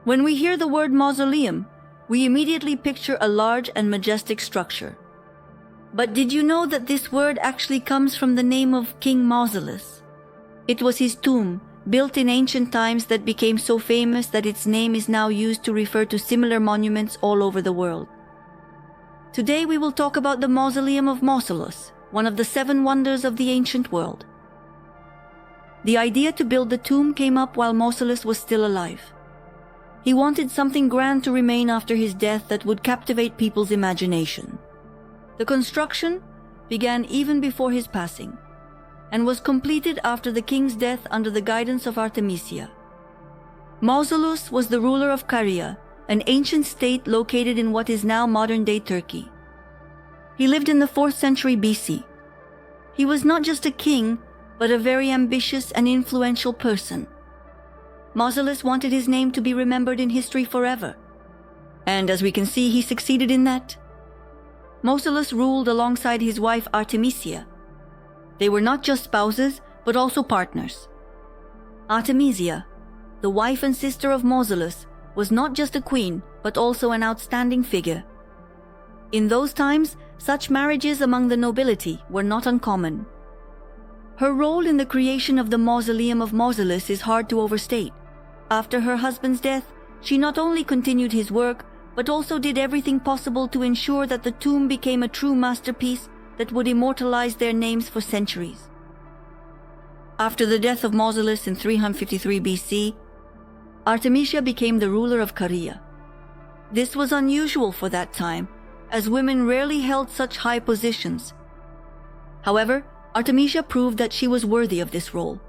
When we hear the word mausoleum, we immediately picture a large and majestic structure. But did you know that this word actually comes from the name of King Mausolus? It was his tomb, built in ancient times, that became so famous that its name is now used to refer to similar monuments all over the world. Today we will talk about the Mausoleum of Mausolus, one of the 7 wonders of the ancient world. The idea to build the tomb came up while Mausolus was still alive. He wanted something grand to remain after his death that would captivate people's imagination. The construction began even before his passing and was completed after the king's death under the guidance of Artemisia. Mausolus was the ruler of Caria, an ancient state located in what is now modern-day Turkey. He lived in the 4th century BC. He was not just a king, but a very ambitious and influential person. Mausolus wanted his name to be remembered in history forever. And as we can see, he succeeded in that. Mausolus ruled alongside his wife Artemisia. They were not just spouses, but also partners. Artemisia, the wife and sister of Mausolus, was not just a queen, but also an outstanding figure. In those times, such marriages among the nobility were not uncommon. Her role in the creation of the Mausoleum of Mausolus is hard to overstate. After her husband's death, she not only continued his work, but also did everything possible to ensure that the tomb became a true masterpiece that would immortalize their names for centuries. After the death of Mausolus in 353 BC, Artemisia became the ruler of Caria. This was unusual for that time, as women rarely held such high positions. However, Artemisia proved that she was worthy of this role.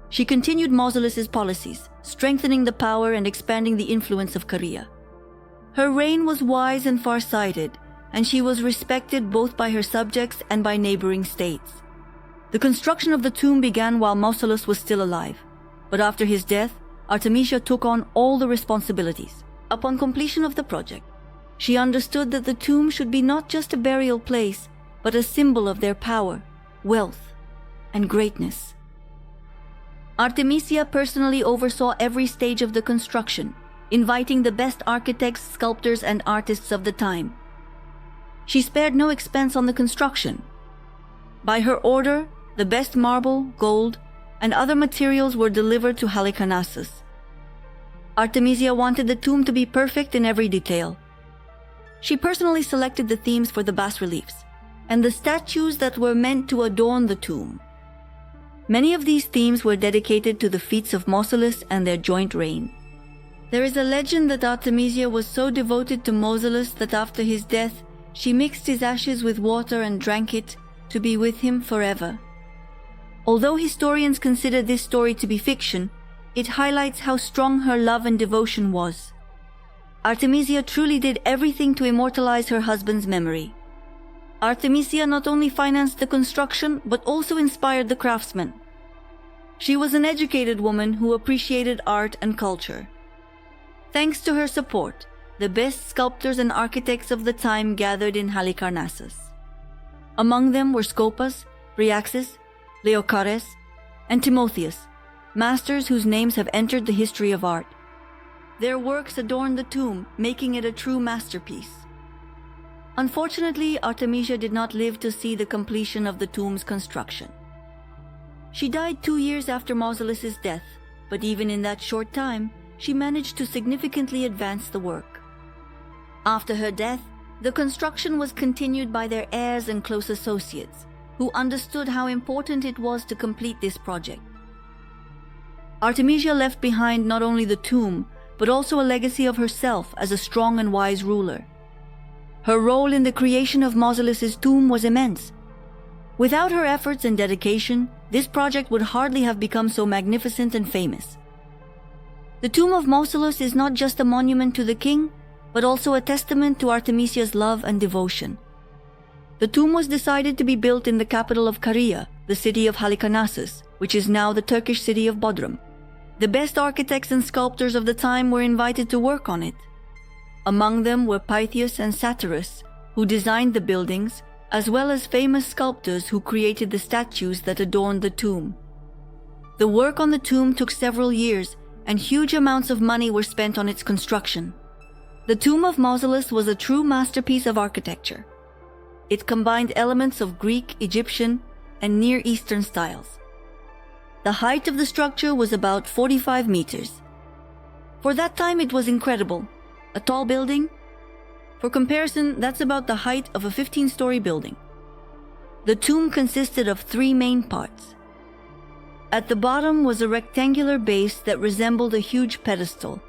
She continued Mausolus's policies, strengthening the power and expanding the influence of Caria. Her reign was wise and far-sighted, and she was respected both by her subjects and by neighboring states. The construction of the tomb began while Mausolus was still alive, but after his death, Artemisia took on all the responsibilities. Upon completion of the project, she understood that the tomb should be not just a burial place, but a symbol of their power, wealth, and greatness. Artemisia personally oversaw every stage of the construction, inviting the best architects, sculptors, and artists of the time. She spared no expense on the construction. By her order, the best marble, gold, and other materials were delivered to Halicarnassus. Artemisia wanted the tomb to be perfect in every detail. She personally selected the themes for the bas-reliefs and the statues that were meant to adorn the tomb. Many of these themes were dedicated to the feats of Mausolus and their joint reign. There is a legend that Artemisia was so devoted to Mausolus that after his death, she mixed his ashes with water and drank it to be with him forever. Although historians consider this story to be fiction, it highlights how strong her love and devotion was. Artemisia truly did everything to immortalize her husband's memory. Artemisia not only financed the construction, but also inspired the craftsmen. She was an educated woman who appreciated art and culture. Thanks to her support, the best sculptors and architects of the time gathered in Halicarnassus. Among them were Scopas, Bryaxis, Leocares, and Timotheus, masters whose names have entered the history of art. Their works adorned the tomb, making it a true masterpiece. Unfortunately, Artemisia did not live to see the completion of the tomb's construction. She died 2 years after Mausolus's death, but even in that short time, she managed to significantly advance the work. After her death, the construction was continued by their heirs and close associates, who understood how important it was to complete this project. Artemisia left behind not only the tomb, but also a legacy of herself as a strong and wise ruler. Her role in the creation of Mausolus's tomb was immense. Without her efforts and dedication, this project would hardly have become so magnificent and famous. The tomb of Mausolus is not just a monument to the king, but also a testament to Artemisia's love and devotion. The tomb was decided to be built in the capital of Caria, the city of Halicarnassus, which is now the Turkish city of Bodrum. The best architects and sculptors of the time were invited to work on it. Among them were Pythius and Satyrus, who designed the buildings, as well as famous sculptors who created the statues that adorned the tomb. The work on the tomb took several years, and huge amounts of money were spent on its construction. The tomb of Mausolus was a true masterpiece of architecture. It combined elements of Greek, Egyptian, and Near Eastern styles. The height of the structure was about 45 meters. For that time, it was incredible. A tall building? For comparison, that's about the height of a 15-story building. The tomb consisted of 3 main parts. At the bottom was a rectangular base that resembled a huge pedestal.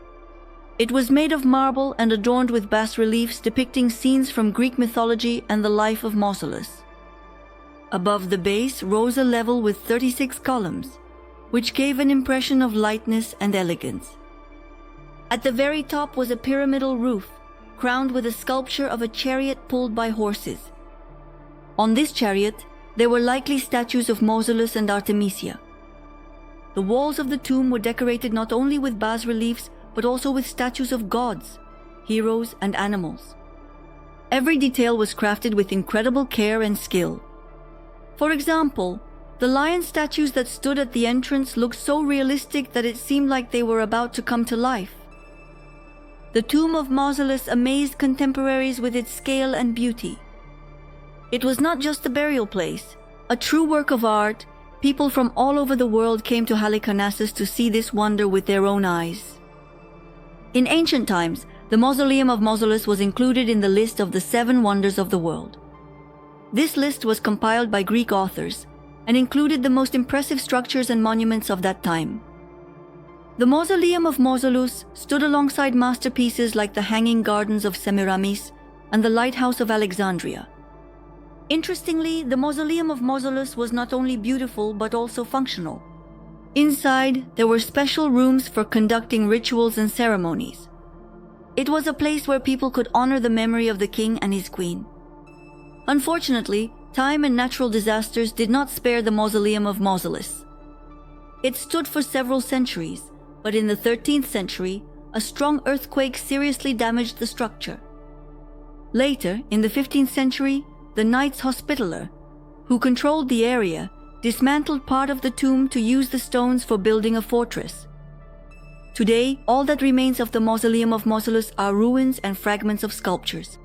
It was made of marble and adorned with bas-reliefs depicting scenes from Greek mythology and the life of Mausolus. Above the base rose a level with 36 columns, which gave an impression of lightness and elegance. At the very top was a pyramidal roof, crowned with a sculpture of a chariot pulled by horses. On this chariot, there were likely statues of Mausolus and Artemisia. The walls of the tomb were decorated not only with bas-reliefs, but also with statues of gods, heroes, and animals. Every detail was crafted with incredible care and skill. For example, the lion statues that stood at the entrance looked so realistic that it seemed like they were about to come to life. The tomb of Mausolus amazed contemporaries with its scale and beauty. It was not just a burial place, a true work of art. People from all over the world came to Halicarnassus to see this wonder with their own eyes. In ancient times, the Mausoleum of Mausolus was included in the list of the 7 wonders of the world. This list was compiled by Greek authors and included the most impressive structures and monuments of that time. The Mausoleum of Mausolus stood alongside masterpieces like the Hanging Gardens of Semiramis and the Lighthouse of Alexandria. Interestingly, the Mausoleum of Mausolus was not only beautiful but also functional. Inside, there were special rooms for conducting rituals and ceremonies. It was a place where people could honor the memory of the king and his queen. Unfortunately, time and natural disasters did not spare the Mausoleum of Mausolus. It stood for several centuries, but in the 13th century, a strong earthquake seriously damaged the structure. Later, in the 15th century, the Knights Hospitaller, who controlled the area, dismantled part of the tomb to use the stones for building a fortress. Today, all that remains of the Mausoleum of Mausolus are ruins and fragments of sculptures.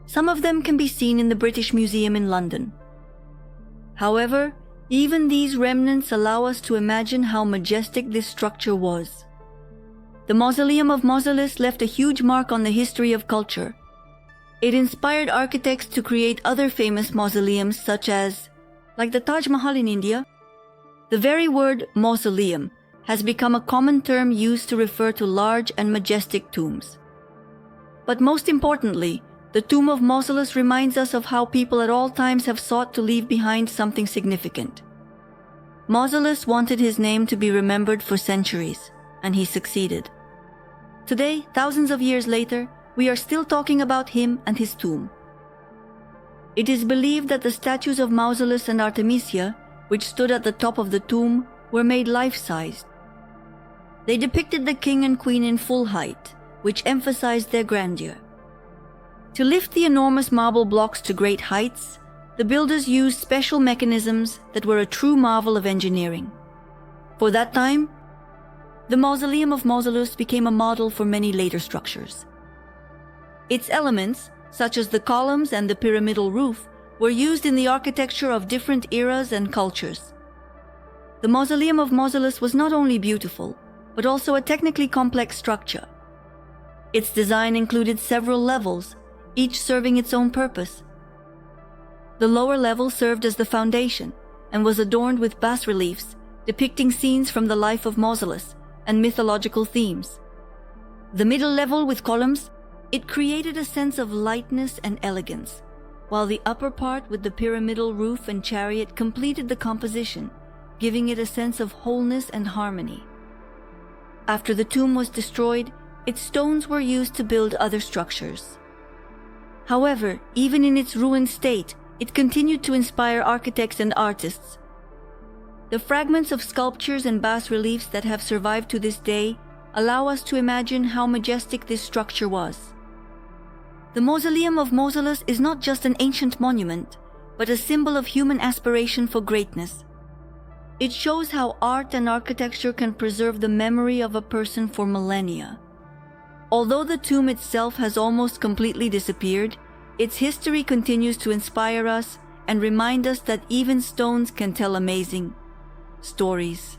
Some of them can be seen in the British Museum in London. However, even these remnants allow us to imagine how majestic this structure was. The Mausoleum of Mausolus left a huge mark on the history of culture. It inspired architects to create other famous mausoleums such as, like the Taj Mahal in India. The very word mausoleum has become a common term used to refer to large and majestic tombs. But most importantly, the tomb of Mausolus reminds us of how people at all times have sought to leave behind something significant. Mausolus wanted his name to be remembered for centuries, and he succeeded. Today, thousands of years later, we are still talking about him and his tomb. It is believed that the statues of Mausolus and Artemisia, which stood at the top of the tomb, were made life-sized. They depicted the king and queen in full height, which emphasized their grandeur. To lift the enormous marble blocks to great heights, the builders used special mechanisms that were a true marvel of engineering. For that time, the Mausoleum of Mausolus became a model for many later structures. Its elements, such as the columns and the pyramidal roof, were used in the architecture of different eras and cultures. The Mausoleum of Mausolus was not only beautiful, but also a technically complex structure. Its design included several levels, each serving its own purpose. The lower level served as the foundation and was adorned with bas-reliefs depicting scenes from the life of Mausolus and mythological themes. The middle level with columns, it created a sense of lightness and elegance, while the upper part with the pyramidal roof and chariot completed the composition, giving it a sense of wholeness and harmony. After the tomb was destroyed, its stones were used to build other structures. However, even in its ruined state, it continued to inspire architects and artists. The fragments of sculptures and bas-reliefs that have survived to this day allow us to imagine how majestic this structure was. The Mausoleum of Mausolus is not just an ancient monument, but a symbol of human aspiration for greatness. It shows how art and architecture can preserve the memory of a person for millennia. Although the tomb itself has almost completely disappeared, its history continues to inspire us and remind us that even stones can tell amazing stories.